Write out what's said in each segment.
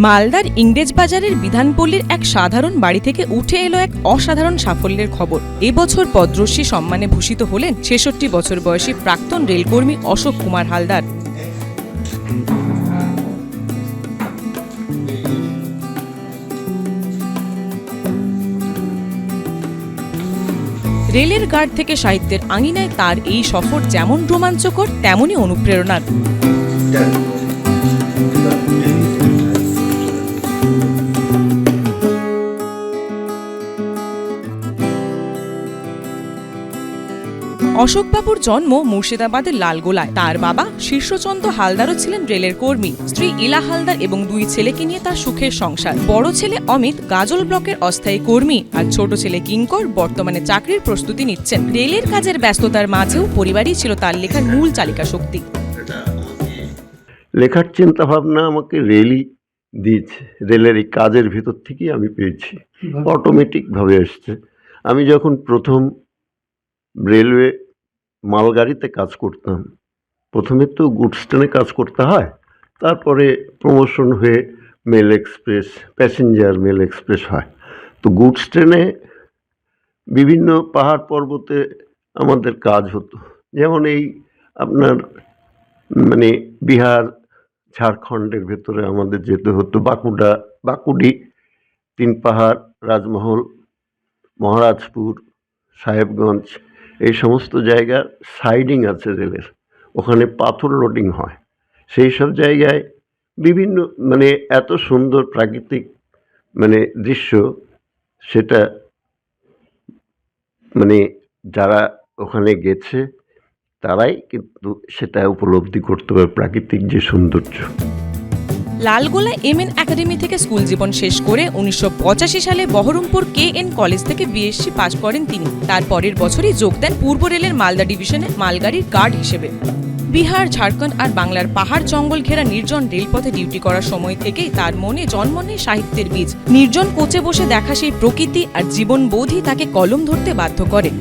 মালদার ইংরেজবাজারের বিধানপল্লীর এক সাধারণ বাড়ি থেকে উঠে এলো এক অসাধারণ সাফল্যের খবর। এবছর পদ্মশ্রী সম্মানে ভূষিত হলেন ৬৬ বছর বয়সী প্রাক্তন রেলকর্মী অশোক কুমার হালদার। রেলের গার্ড থেকে সাহিত্যের আঙিনায় তার এই সফর যেমন রোমাঞ্চকর তেমনই অনুপ্রেরণার। অশোকবাবুর জন্ম মুর্শিদাবাদের লালগোলায়। তার বাবা শীর্ষচন্দ্র হালদারও ছিলেন রেলের কর্মী। স্ত্রী ইলা হালদার এবং 2 ছেলেকে নিয়ে তার সুখের সংসার। বড় ছেলে অমিত গাজল ব্লকের অস্থায়ী কর্মী, আর ছোট ছেলে কিঙ্কর বর্তমানে চাকরির প্রস্তুতি নিচ্ছেন। রেলের কাজের ব্যস্ততার মাঝেও পরিবারই ছিল তার লেখার মূল চালিকা শক্তি। লেখার চিন্তা ভাবনা আমাকে রেলই দিয়েছে। রেলের এই কাজের ভিতর থেকেই আমি পেয়েছি, অটোমেটিকভাবে এসছে। আমি যখন প্রথম রেলওয়ে মালগাড়িতে কাজ করতাম, প্রথমে তো গুডস ট্রেনে কাজ করতে হয়, তারপরে প্রমোশন হয়ে mail express, passenger mail express হয়। তো গুডস ট্রেনে বিভিন্ন পাহাড় পর্বতে আমাদের কাজ হতো। যেমন এই আপনার বিহার ঝাড়খণ্ডের ভেতরে আমাদের যেতে হতো, বাঁকুড়ি, 3 পাহাড়, রাজমহল, মহারাজপুর, সাহেবগঞ্জ, এই সমস্ত জায়গার সাইডিং আছে রেলের, ওখানে পাথর লোডিং হয়। সেই সব জায়গায় বিভিন্ন এত সুন্দর প্রাকৃতিক দৃশ্য, সেটা যারা ওখানে গেছে তারাই কিন্তু সেটা উপলব্ধি করতে পারে, প্রাকৃতিক যে সৌন্দর্য। লালগোলা এমএন একাডেমি থেকে স্কুল জীবন শেষ করে 1985 সালে বহরমপুর KN কলেজ থেকে BSc পাস করেন তিনি। তার পরের বছরই যোগ দেন পূর্ব রেলের মালদা ডিভিশনে মালগাড়ির গার্ড হিসেবে। বিহার, ঝাড়খণ্ড আর বাংলার পাহাড় জঙ্গল ঘেরা নির্জন রেলপথে ডিউটি করার সময় থেকেই তার মনে জন্ম নেয় সাহিত্যের বীজ। নির্জন কোচে বসে দেখা সেই প্রকৃতি আর জীবনবোধই তাকে কলম ধরতে বাধ্য করে।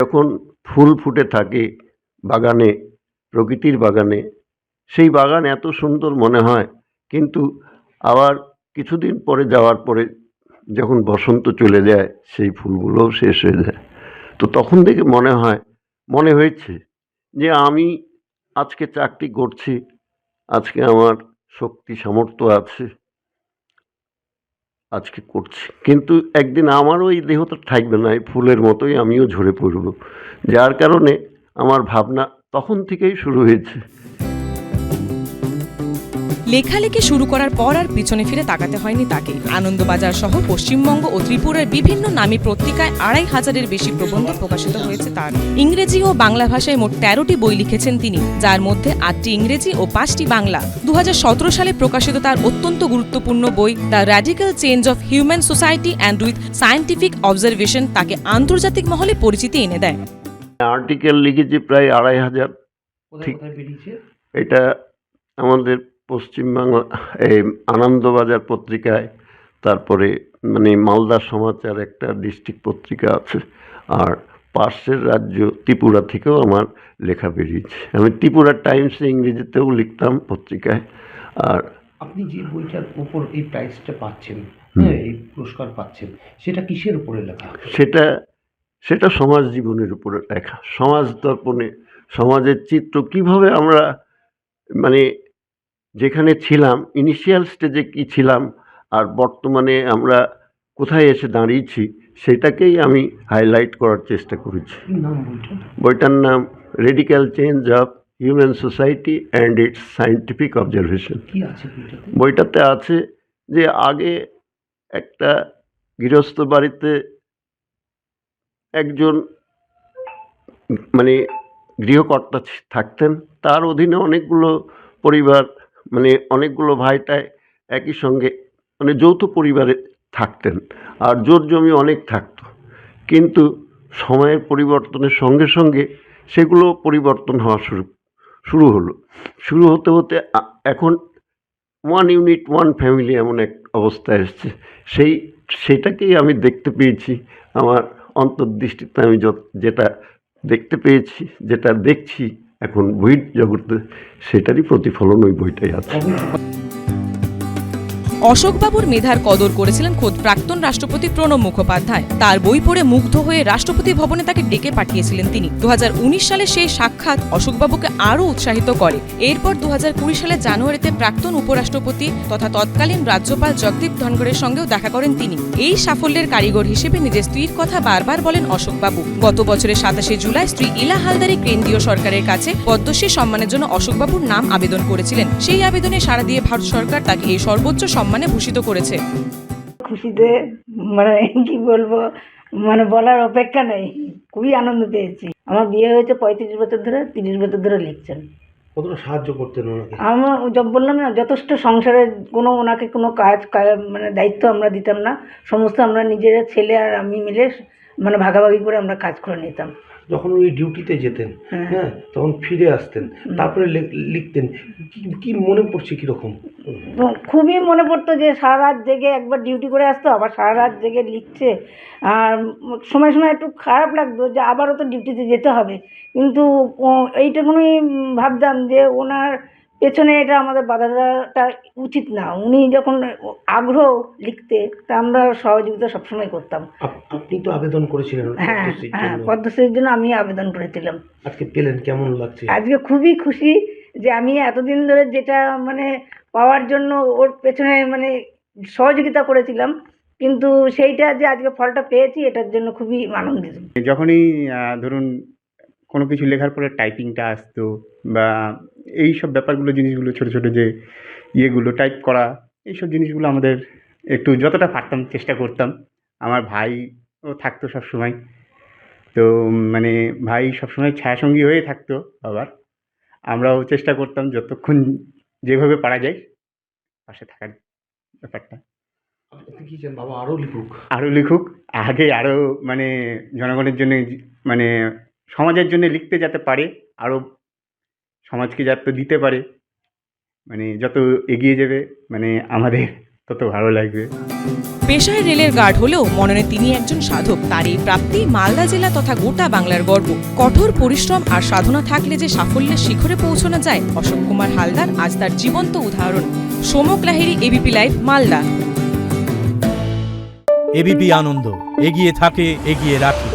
যখন ফুল ফুটে থাকে বাগানে, প্রকৃতির বাগানে, সেই বাগান এত সুন্দর মনে হয়, কিন্তু আবার কিছুদিন পরে যাওয়ার পরে যখন বসন্ত চলে যায়, সেই ফুলগুলোও শেষ হয়ে যায়। তো তখন থেকে মনে হয়েছে যে আমি আজকে চাকরি করছি, আজকে আমার শক্তি সামর্থ্য আছে, আজকে করছি, কিন্তু একদিন আমারও এই দেহটা থাকবে না, এই ফুলের মতোই আমিও ঝরে পড়ব। যার কারণে আমার ভাবনা তখন থেকেই শুরু হয়েছে। লেখালেখি শুরু করার পর আর পিছনে ফিরে তাকাতে হয়নি তাকে। আনন্দবাজার সহ পশ্চিমবঙ্গ ও ত্রিপুরার বিভিন্ন নামী পত্রিকায় 2,500-এর বেশি প্রবন্ধ প্রকাশিত হয়েছে তার। ইংরেজি ও বাংলা ভাষায় মোট 13টি বই লিখেছেন তিনি, যার মধ্যে 8টি ইংরেজি ও 5টি বাংলা। 2017 সালে প্রকাশিত তার অত্যন্ত গুরুত্বপূর্ণ বই the radical change of human society and with scientific observation তাকে আন্তর্জাতিক মহলে পরিচিতি এনে দেয়। আর্টিকেল লিখেছি প্রায় 2,500। এটা আমাদের পশ্চিমবাংলা এই আনন্দবাজার পত্রিকায়, তারপরে মালদা সমাচার একটা ডিস্ট্রিক্ট পত্রিকা আছে, আর পাশের রাজ্য ত্রিপুরা থেকেও আমার লেখা বেরিয়েছে। আমি ত্রিপুরা টাইমসে ইংরেজিতেও লিখতাম পত্রিকায়। আর আপনি যে বইটার উপর এই প্রাইজটা পাচ্ছেন, এই পুরস্কার পাচ্ছেন, সেটা কিসের উপরে লেখা? সেটা সমাজ জীবনের উপরে লেখা, সমাজ দর্পণে, সমাজের চিত্র, কিভাবে আমরা যেখানে ছিলাম, ইনিশিয়াল স্টেজে কি ছিলাম, আর বর্তমানে আমরা কোথায় এসে দাঁড়িয়েছি, সেটাকেই আমি হাইলাইট করার চেষ্টা করেছি। বইটার নাম radical change of human society and it's scientific observation. বইটাতে আছে যে আগে একটা গৃহস্থ বাড়িতে একজন গৃহকর্তা থাকতেন, তার অধীনে অনেকগুলো পরিবার, অনেকগুলো ভাইটায় একই সঙ্গে যৌথ পরিবারে থাকতেন, আর জোর জমি অনেক থাকতো। কিন্তু সময়ের পরিবর্তনের সঙ্গে সঙ্গে সেগুলো পরিবর্তন হওয়া শুরু হতে এখন 1 ইউনিট 1 ফ্যামিলি এমন এক অবস্থায় এসছে। সেটাকেই আমি দেখতে পেয়েছি আমার অন্তর্দৃষ্টিতে। আমি যেটা দেখতে পেয়েছি, যেটা দেখছি, এখন বইয়ের জগতে সেটারই প্রতিফলন ওই বইটাই আছে। অশোকবাবুর মেধার কদর করেছিলেন খোদ প্রাক্তন রাষ্ট্রপতি প্রণব মুখোপাধ্যায়। তার বই পড়ে মুগ্ধ হয়ে রাষ্ট্রপতি ভবনে তাকে ডেকে পাঠিয়েছিলেন তিনি। 2019 সালে সেই সাক্ষাৎ অশোকবাবুকে আরও উৎসাহিত করে। এরপর 2020 সালের জানুয়ারিতে প্রাক্তন উপরাষ্ট্রপতি তথা তৎকালীন রাজ্যপাল জগদীপ ধনখড়ের সঙ্গেও দেখা করেন তিনি। এই সাফল্যের কারিগর হিসেবে নিজের স্ত্রীর কথা বারবার বলেন অশোকবাবু। গত বছরের 27শে জুলাই স্ত্রী ইলা হালদারি কেন্দ্রীয় সরকারের কাছে পদ্মশ্রী সম্মানের জন্য অশোকবাবুর নাম আবেদন করেছিলেন। সেই আবেদনে সাড়া দিয়ে ভারত সরকার তাকে এই সর্বোচ্চ সম্মানে ভূষিত করেছে। খুশিতে মানে কি বলবো, মানে বলার অপেক্ষা নেই। খুবই আনন্দ পেয়েছি। আমার বিয়ে হয়েছে 35 বছর ধরে, 30 বছর ধরে লিখছেন। কতটা সাহায্য করতেন ওনাকে? আমার বললাম না, যথেষ্ট সংসারের কোনো ওনাকে কোনো কাজ মানে দায়িত্ব আমরা দিতাম না। সমস্ত আমরা নিজেরা ছেলে আর আমি মিলে মানে ভাগাভাগি করে আমরা কাজ করে নিতাম। যখন উনি ডিউটিতে যেতেন, হ্যাঁ, তখন ফিরে আসতেন, তারপরে লিখতেন, কি মনে পড়ছে কিরকম? খুবই মনে পড়তো যে সারা রাত জেগে একবার ডিউটি করে আসতো, আবার সারা রাত জেগে লিখছে। আর সময় সময় একটু খারাপ লাগতো যে আবারও তো ডিউটিতে যেতে হবে, কিন্তু এইটুকুনি ভাবতাম যে ওনার পেছনে এটা আমাদের বাধা দেওয়াটা উচিত না। উনি যখন আগ্রহ লিখতে, তা আমরা সহযোগিতা সবসময় করতাম। আপনি তো আবেদন করেছিলেন? হ্যাঁ হ্যাঁ, পদ্মশ্রীর জন্য আমি আবেদন করেছিলাম। আজকে পেলেন, কেমন লাগছে? আজকে খুবই খুশি যে আমি এতদিন ধরে যেটা মানে পাওয়ার জন্য ওর পেছনে মানে সহযোগিতা করেছিলাম, কিন্তু সেইটা যে আজকে ফলটা পেয়েছি, এটার জন্য খুবই আনন্দিত। যখনই ধরুন কোনো কিছু লেখার পরে টাইপিংটা আসতো বা এই সব ব্যাপারগুলো, জিনিসগুলো ছোটো ছোটো যে ইয়েগুলো টাইপ করা, এইসব জিনিসগুলো আমাদের একটু যতটা পারতাম চেষ্টা করতাম। আমার ভাইও থাকতো সবসময়, তো মানে ভাই সবসময় ছায়াসঙ্গী হয়ে থাকতো। আবার আমরাও চেষ্টা করতাম যতক্ষণ যেভাবে পারা যায় পাশে থাকার ব্যাপারটা। আপনি কি চান বাবা আরও লিখুক? আরও লিখুক, আগে আরও মানে জনগণের জন্য, মানে সমাজের জন্য লিখতে যাতে পারে, আরও সমাজকে যাতে দিতে পারে, মানে যত এগিয়ে যাবে মানে আমাদের তত ভালো লাগবে। পেশায় রেলের গার্ড হলেও মননে তিনি একজন সাধক। তার এই প্রাপ্তি মালদা জেলা তথা গোটা বাংলার গর্ব। কঠোর পরিশ্রম আর সাধনা থাকলে যে সাফল্যের শিখরে পৌঁছানো যায়, অশোক কুমার হালদার আজ তার জীবন্ত উদাহরণ। Somak Lahiri, ABP live, Malda. ABP Ananda, এগিয়ে থাকে, এগিয়ে রাখে।